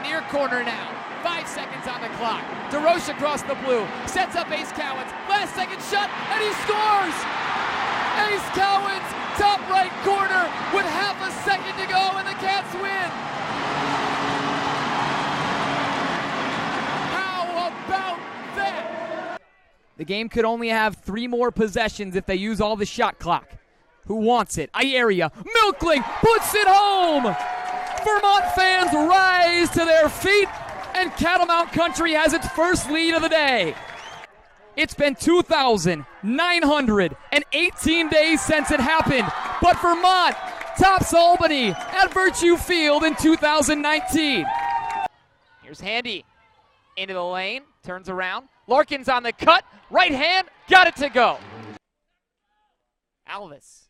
near corner now. 5 seconds on the clock. DeRoche across the blue. Sets up Ace Cowens. Last second shot, and he scores! Ace Cowens, top right corner with half a second to go, and the Cats win! How about that? The game could only have 3 more possessions if they use all the shot clock. Who wants it? Area. Milkling puts it home! Vermont fans rise to their feet, and Catamount Country has its first lead of the day. It's been 2,918 days since it happened, but Vermont tops Albany at Virtue Field in 2019. Here's Handy into the lane, turns around. Larkin's on the cut, right hand, got it to go. Alvis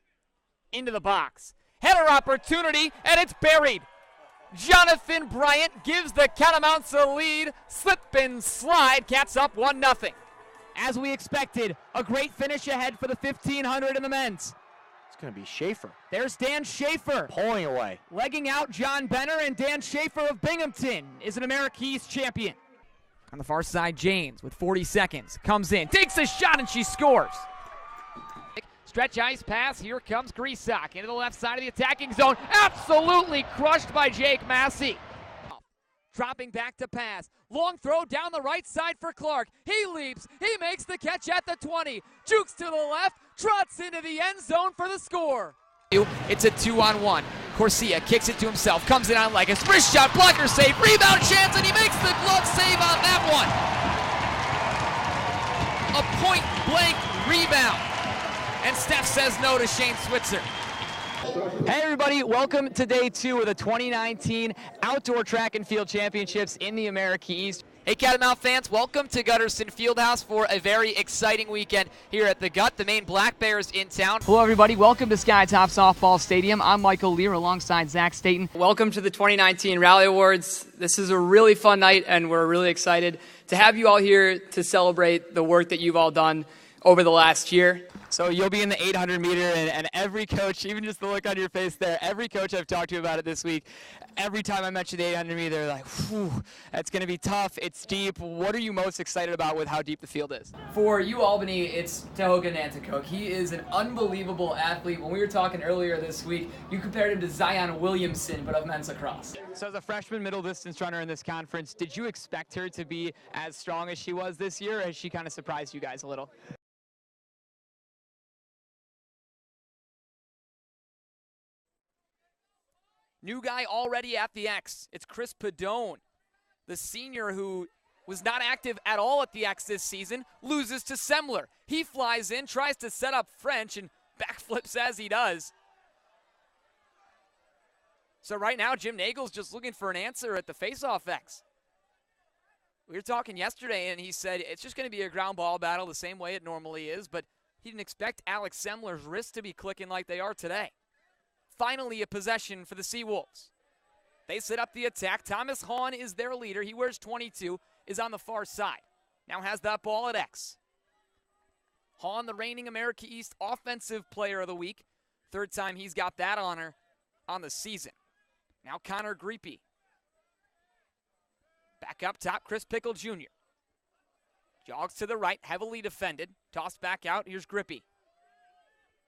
into the box. Header opportunity, and it's buried. Jonathan Bryant gives the Catamounts a lead. Slip and slide. Cats up 1-0. As we expected, a great finish ahead for the 1500 in the men's. It's going to be Schaefer. There's Dan Schaefer. Pulling away. Legging out John Benner, and Dan Schaefer of Binghamton is an America East champion. On the far side, Janes with 40 seconds. Comes in, takes a shot, and she scores. Stretch ice pass, here comes Grisak into the left side of the attacking zone. Absolutely crushed by Jake Massey. Dropping back to pass. Long throw down the right side for Clark. He leaps, he makes the catch at the 20. Jukes to the left, trots into the end zone for the score. It's a 2-on-1. Corsia kicks it to himself, comes in on Legas. Wrist shot, blocker save, rebound chance, and he makes the glove save on that one. A point-blank rebound. And Steph says no to Shane Switzer. Hey everybody, welcome to day 2 of the 2019 Outdoor Track and Field Championships in the America East. Hey Catamount fans, welcome to Gutterson Fieldhouse for a very exciting weekend here at the Gut. The main Black Bears in town. Hello everybody, welcome to Skytop Softball Stadium. I'm Michael Lehr alongside Zach Staten. Welcome to the 2019 Rally Awards. This is a really fun night and we're really excited to have you all here to celebrate the work that you've all done over the last year. So you'll be in the 800 meter, and every coach, even just the look on your face there, every coach I've talked to about it this week, every time I mention the 800 meter, they're like, whew, that's going to be tough, it's deep. What are you most excited about with how deep the field is? For you, Albany, it's Tehoga Nanticoke. He is an unbelievable athlete. When we were talking earlier this week, you compared him to Zion Williamson, but of men's lacrosse. So as a freshman middle distance runner in this conference, did you expect her to be as strong as she was this year, or has she kind of surprised you guys a little? New guy already at the X. It's Chris Padone, the senior who was not active at all at the X this season, loses to Semler. He flies in, tries to set up French, and backflips as he does. So right now, Jim Nagel's just looking for an answer at the faceoff X. We were talking yesterday, and he said it's just going to be a ground ball battle the same way it normally is, but he didn't expect Alex Semler's wrists to be clicking like they are today. Finally a possession for the Seawolves. They set up the attack. Thomas Hahn is their leader. He wears 22, is on the far side. Now has that ball at X. Hahn, the reigning America East Offensive Player of the Week. Third time he's got that honor on the season. Now Connor Greepy. Back up top, Chris Pickle Jr. Jogs to the right, heavily defended. Tossed back out, here's Grippy.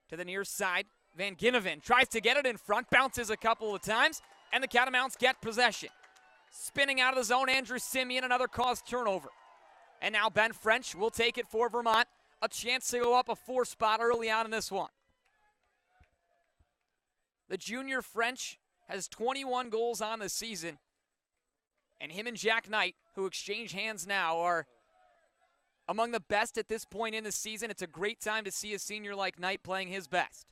To the near side. Van Ginneven tries to get it in front, bounces a couple of times, and the Catamounts get possession. Spinning out of the zone, Andrew Simeon, another caused turnover. And now Ben French will take it for Vermont. A chance to go up a 4 spot early on in this one. The junior French has 21 goals on the season, and him and Jack Knight, who exchange hands now, are among the best at this point in the season. It's a great time to see a senior like Knight playing his best.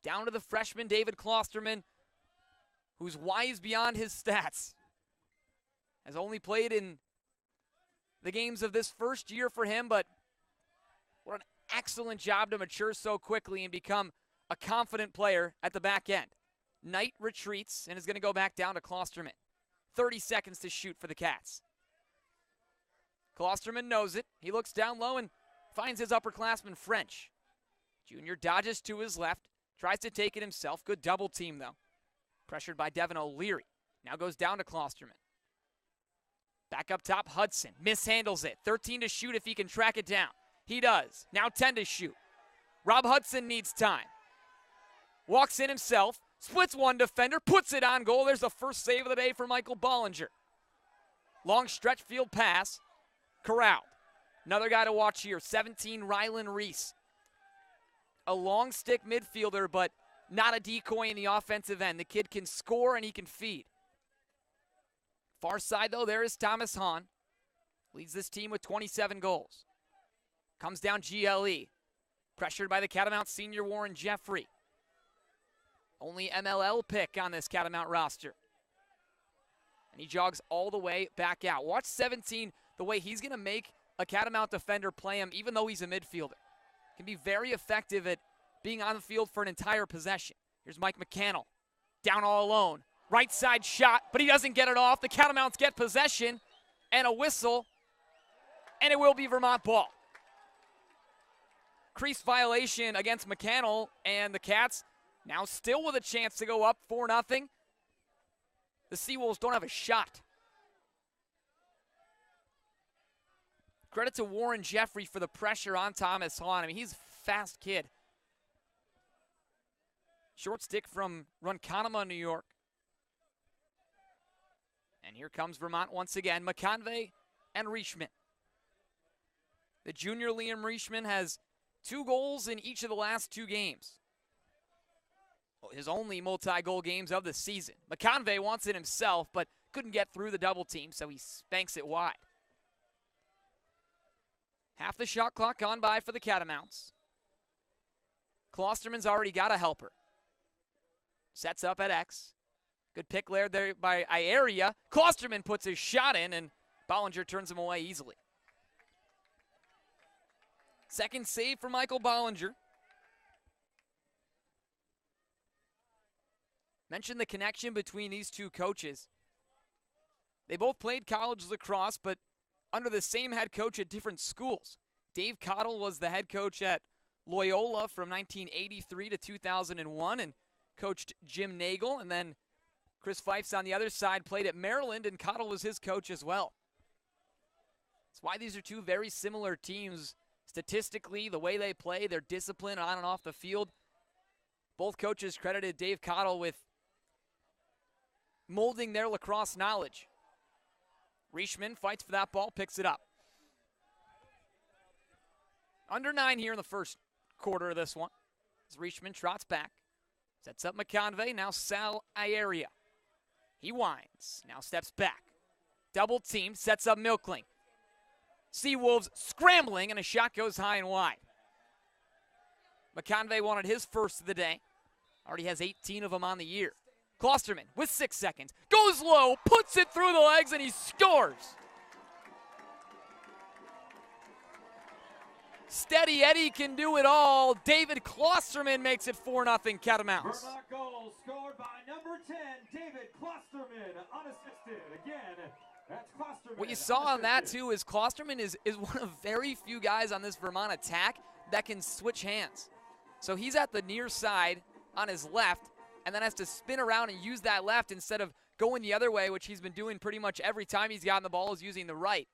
Down to the freshman, David Klosterman, who's wise beyond his stats. Has only played in the games of this first year for him, but what an excellent job to mature so quickly and become a confident player at the back end. Knight retreats and is going to go back down to Klosterman. 30 seconds to shoot for the Cats. Klosterman knows it. He looks down low and finds his upperclassman French. Junior dodges to his left. Tries to take it himself. Good double team, though. Pressured by Devin O'Leary. Now goes down to Klosterman. Back up top, Hudson. Mishandles it. 13 to shoot if he can track it down. He does. Now 10 to shoot. Rob Hudson needs time. Walks in himself. Splits one defender. Puts it on goal. There's the first save of the day for Michael Bollinger. Long stretch field pass. Corralled. Another guy to watch here. 17, Rylan Reese. A long stick midfielder, but not a decoy in the offensive end. The kid can score and he can feed. Far side, though, there is Thomas Hahn. Leads this team with 27 goals. Comes down GLE. Pressured by the Catamount senior Warren Jeffrey. Only MLL pick on this Catamount roster. And he jogs all the way back out. Watch 17, the way he's going to make a Catamount defender play him, even though he's a midfielder. Can be very effective at being on the field for an entire possession. Here's Mike McCannell. Down all alone. Right side shot, but he doesn't get it off. The Catamounts get possession and a whistle, and it will be Vermont ball. Crease violation against McCannell, and the Cats now still with a chance to go up 4-0. The Seawolves don't have a shot. Credit to Warren Jeffrey for the pressure on Thomas Hahn. I mean, he's a fast kid. Short stick from Ronkonkoma, New York. And here comes Vermont once again. McConvey and Reichman. The junior Liam Reichman has 2 goals in each of the last 2 games. His only multi-goal games of the season. McConvey wants it himself, but couldn't get through the double team, so he spanks it wide. Half the shot clock gone by for the Catamounts. Klosterman's already got a helper. Sets up at X. Good pick there by Area. Klosterman puts his shot in, and Bollinger turns him away easily. Second save for Michael Bollinger. Mentioned the connection between these two coaches. They both played college lacrosse, but under the same head coach at different schools. Dave Cottle was the head coach at Loyola from 1983 to 2001 and coached Jim Nagel, and then Chris Fifes on the other side played at Maryland, and Cottle was his coach as well. That's why these are two very similar teams statistically, the way they play, their discipline on and off the field. Both coaches credited Dave Cottle with molding their lacrosse knowledge. Reichman fights for that ball, picks it up. Under 9 here in the first quarter of this one. As Reichman trots back. Sets up McConvey, now Sal Ieria. He winds, now steps back. Double team, sets up Milkling. Seawolves scrambling, and a shot goes high and wide. McConvey wanted his first of the day. Already has 18 of them on the year. Klosterman with 6 seconds. Goes low, puts it through the legs, and he scores. Steady Eddie can do it all. David Klosterman makes it 4-0 Catamounts. Vermont goal scored by number 10, David Klosterman, unassisted. Again, that's Klosterman. What you saw on that, too, is Klosterman is one of very few guys on this Vermont attack that can switch hands. So he's at the near side on his left, and then has to spin around and use that left instead of going the other way, which he's been doing pretty much every time he's gotten the ball is using the right.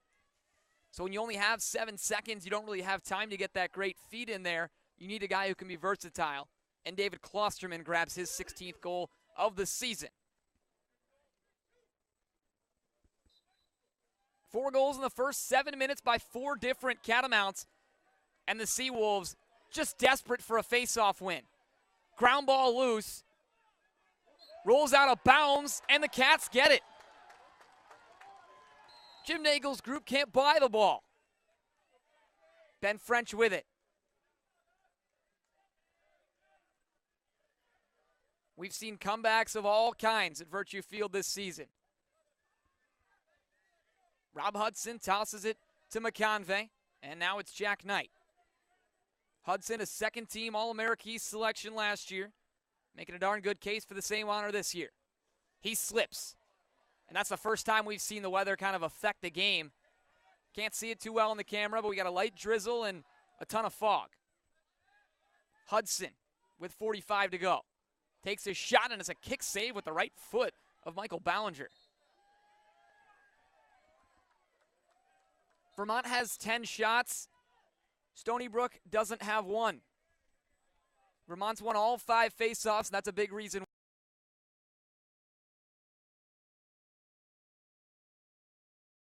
So when you only have 7 seconds, you don't really have time to get that great feed in there. You need a guy who can be versatile. And David Klosterman grabs his 16th goal of the season. 4 goals in the first 7 minutes by 4 different Catamounts. And the Seawolves just desperate for a face-off win. Ground ball loose. Rolls out of bounds, and the Cats get it. Jim Nagel's group can't buy the ball. Ben French with it. We've seen comebacks of all kinds at Virtue Field this season. Rob Hudson tosses it to McConvey, and now it's Jack Knight. Hudson, a second-team All-America East selection last year, making a darn good case for the same honor this year. He slips. And that's the first time we've seen the weather kind of affect the game. Can't see it too well on the camera, but we got a light drizzle and a ton of fog. Hudson with 45 to go. Takes his shot, and it's a kick save with the right foot of Michael Ballinger. Vermont has 10 shots. Stony Brook doesn't have one. Vermont's won all 5 faceoffs, and that's a big reason